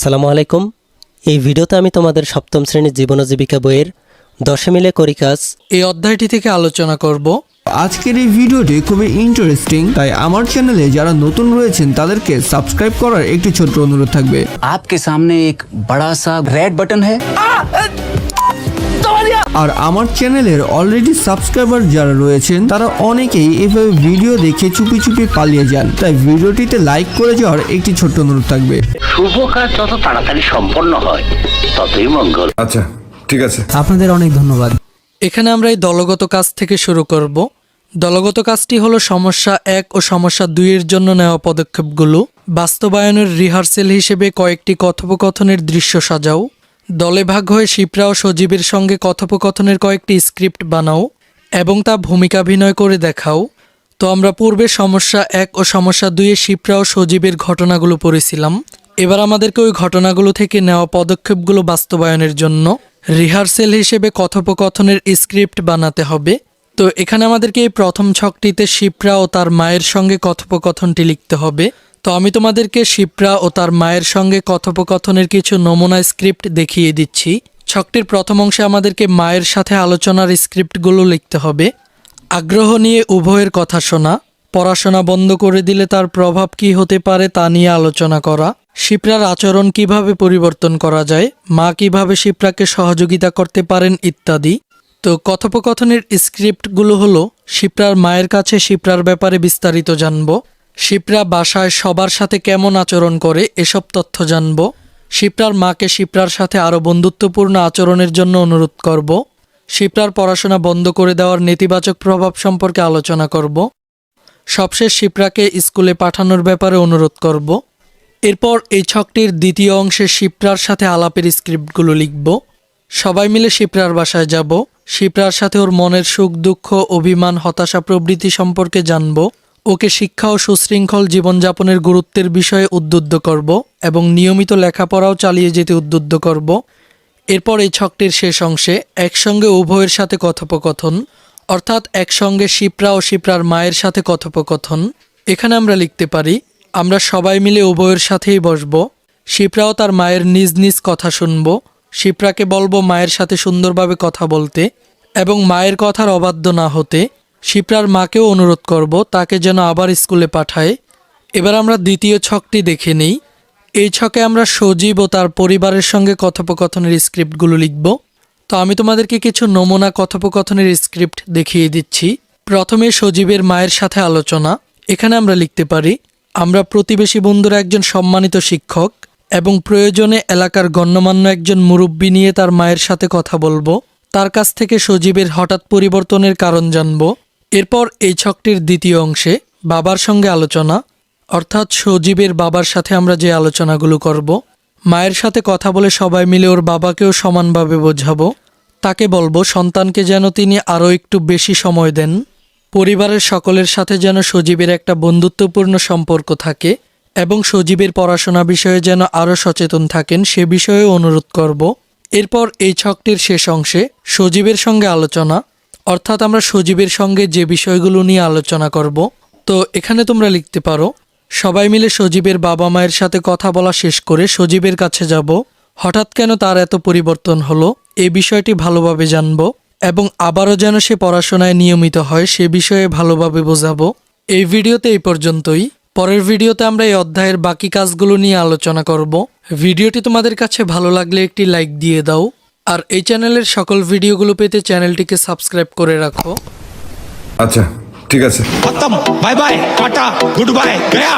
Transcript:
আসসালামু আলাইকুম। এই ভিডিওতে আমি তোমাদের সপ্তম শ্রেণীর জীবন ও জীবিকা বইয়ের 10 মিলে করি কাজ এই অধ্যায়টি থেকে আলোচনা করব। আজকের এই ভিডিওটি খুবই ইন্টারেস্টিং, তাই আমার চ্যানেলে যারা নতুন রয়েছেন তাদেরকে সাবস্ক্রাইব করার একটি ছোট্ট অনুরোধ থাকবে। आपके सामने एक बड़ा सा रेड बटन है। আর আমার চ্যানেলের অলরেডি সাবস্ক্রাইবার যারা রয়েছেন তারা অনেকেই এভাবে ভিডিও দেখে চুপি চুপি পালিয়ে যান, তাই ভিডিওটিতে লাইক করে যাওয়ার একটি ছোট্ট অনুরোধ থাকবে। শুভ কাজ যত তাড়াতাড়ি সম্পন্ন হয় ততই মঙ্গল। আচ্ছা ঠিক আছে, আপনাদের অনেক ধন্যবাদ। এখানে আমরা এই দলগত কাজ থেকে শুরু করব। দলগত কাজটি হলো সমস্যা 1 ও সমস্যা 2 এর জন্য নেওয়া পদক্ষেপগুলো বাস্তবায়নের রিহার্সেল হিসেবে কয়েকটি কথোপকথনের দৃশ্য সাজাও। দলে ভাগ হয়ে শিপ্রা ও সজীবের সঙ্গে কথোপকথনের কয়েকটি স্ক্রিপ্ট বানাও এবং তা ভূমিকাভিনয় করে দেখাও। তো আমরা পূর্বে সমস্যা 1 ও সমস্যা 2 এ শিপ্রা ও সজীবের ঘটনাগুলো পড়েছিলাম। এবার আমাদেরকে ওই ঘটনাগুলো থেকে নেওয়া পদক্ষেপগুলো বাস্তবায়নের জন্য রিহার্সেল হিসেবে কথোপকথনের স্ক্রিপ্ট বানাতে হবে। তো এখানে আমাদেরকে এই প্রথম ছকটিতে শিপ্রা ও তার মায়ের সঙ্গে কথোপকথনটি লিখতে হবে। তো আমি তোমাদেরকে শিপ্রা ও তার মায়ের সঙ্গে কথোপকথনের কিছু নমুনা স্ক্রিপ্ট দেখিয়ে দিচ্ছি। ছকটির প্রথম অংশে আমাদেরকে মায়ের সাথে আলোচনার স্ক্রিপ্টগুলো লিখতে হবে। আগ্রহ নিয়ে উভয়ের কথা শোনা, পড়াশোনা বন্ধ করে দিলে তার প্রভাব কী হতে পারে তা নিয়ে আলোচনা করা, শিপ্রার আচরণ কিভাবে পরিবর্তন করা যায়, মা কিভাবে শিপ্রাকে সহযোগিতা করতে পারেন ইত্যাদি। তো কথোপকথনের স্ক্রিপ্টগুলো হলো শিপ্রার মায়ের কাছে শিপ্রার ব্যাপারে বিস্তারিত জানব, শিপ্রা বাসায় সবার সাথে কেমন আচরণ করে এসব তথ্য জানব, শিপ্রার মাকে শিপ্রার সাথে আরও বন্ধুত্বপূর্ণ আচরণের জন্য অনুরোধ করব, শিপ্রার পড়াশোনা বন্ধ করে দেওয়ার নেতিবাচক প্রভাব সম্পর্কে আলোচনা করব, সবশেষ শিপ্রাকে স্কুলে পাঠানোর ব্যাপারে অনুরোধ করব। এরপর এই ছকটির দ্বিতীয় অংশে শিপ্রার সাথে আলাপের স্ক্রিপ্টগুলো লিখব। সবাই মিলে শিপ্রার বাসায় যাব, শিপ্রার সাথে ওর মনের সুখ দুঃখ অভিমান হতাশা প্রভৃতি সম্পর্কে জানব, ওকে শিক্ষা ও সুশৃঙ্খল জীবনযাপনের গুরুত্বের বিষয়ে উদ্বুদ্ধ করব এবং নিয়মিত লেখাপড়াও চালিয়ে যেতে উদ্বুদ্ধ করব। এরপর এই ছকটির শেষ অংশে একসঙ্গে উভয়ের সাথে কথোপকথন, অর্থাৎ একসঙ্গে শিপ্রা ও শিপ্রার মায়ের সাথে কথোপকথন। এখানে আমরা লিখতে পারি, আমরা সবাই মিলে উভয়ের সাথেই বসব, শিপ্রাও তার মায়ের নিজ নিজ কথা শুনব, শিপ্রাকে বলবো মায়ের সাথে সুন্দরভাবে কথা বলতে এবং মায়ের কথার অবাধ্য না হতে, শিপ্রার মাকেও অনুরোধ করব তাকে যেন আবার স্কুলে পাঠায়। এবার আমরা দ্বিতীয় ছকটি দেখে নেই। এই ছকে আমরা সজীব ও তার পরিবারের সঙ্গে কথোপকথনের স্ক্রিপ্টগুলো লিখব। তো আমি তোমাদেরকে কিছু নমুনা কথোপকথনের স্ক্রিপ্ট দেখিয়ে দিচ্ছি। প্রথমে সজীবের মায়ের সাথে আলোচনা। এখানে আমরা লিখতে পারি, আমরা প্রতিবেশী বন্ধুরা একজন সম্মানিত শিক্ষক এবং প্রয়োজনে এলাকার গণ্যমান্য একজন মুরব্বী নিয়ে তার মায়ের সাথে কথা বলবো, তার কাছ থেকে সজীবের হঠাৎ পরিবর্তনের কারণ জানব। এরপর এই ছকটির দ্বিতীয় অংশে বাবার সঙ্গে আলোচনা, অর্থাৎ সজীবের বাবার সাথে আমরা যে আলোচনাগুলো করব। মায়ের সাথে কথা বলে সবাই মিলে ওর বাবাকেও সমানভাবে বোঝাবো, তাকে বলবো সন্তানকে যেন তিনি আরও একটু বেশি সময় দেন, পরিবারের সকলের সাথে যেন সজীবের একটা বন্ধুত্বপূর্ণ সম্পর্ক থাকে এবং সজীবের পড়াশোনা বিষয়ে যেন আরও সচেতন থাকেন সে বিষয়ে অনুরোধ করব। এরপর এই ছকটির শেষ অংশে সজীবের সঙ্গে আলোচনা, অর্থাৎ আমরা সজীবের সঙ্গে যে বিষয়গুলো নিয়ে আলোচনা করব। তো এখানে তোমরা লিখতে পারো, সবাই মিলে সজীবের বাবা মায়ের সাথে কথা বলা শেষ করে সজীবের কাছে যাব, হঠাৎ কেন তার এত পরিবর্তন হলো এই বিষয়টি ভালোভাবে জানব এবং আবারও যেন সে পড়াশোনায় নিয়মিত হয় সে বিষয়ে ভালোভাবে বোঝাবো। এই ভিডিওতে এই পর্যন্তই। পরের ভিডিওতে আমরা এই অধ্যায়ের বাকি কাজগুলো নিয়ে আলোচনা করব। ভিডিওটি তোমাদের কাছে ভালো লাগলে একটি লাইক দিয়ে দাও আর এই চ্যানেলের সকল ভিডিওগুলো পেতে চ্যানেলটিকে সাবস্ক্রাইব করে রাখো। আচ্ছা ঠিক আছে। खत्म bye bye tata goodbye गया।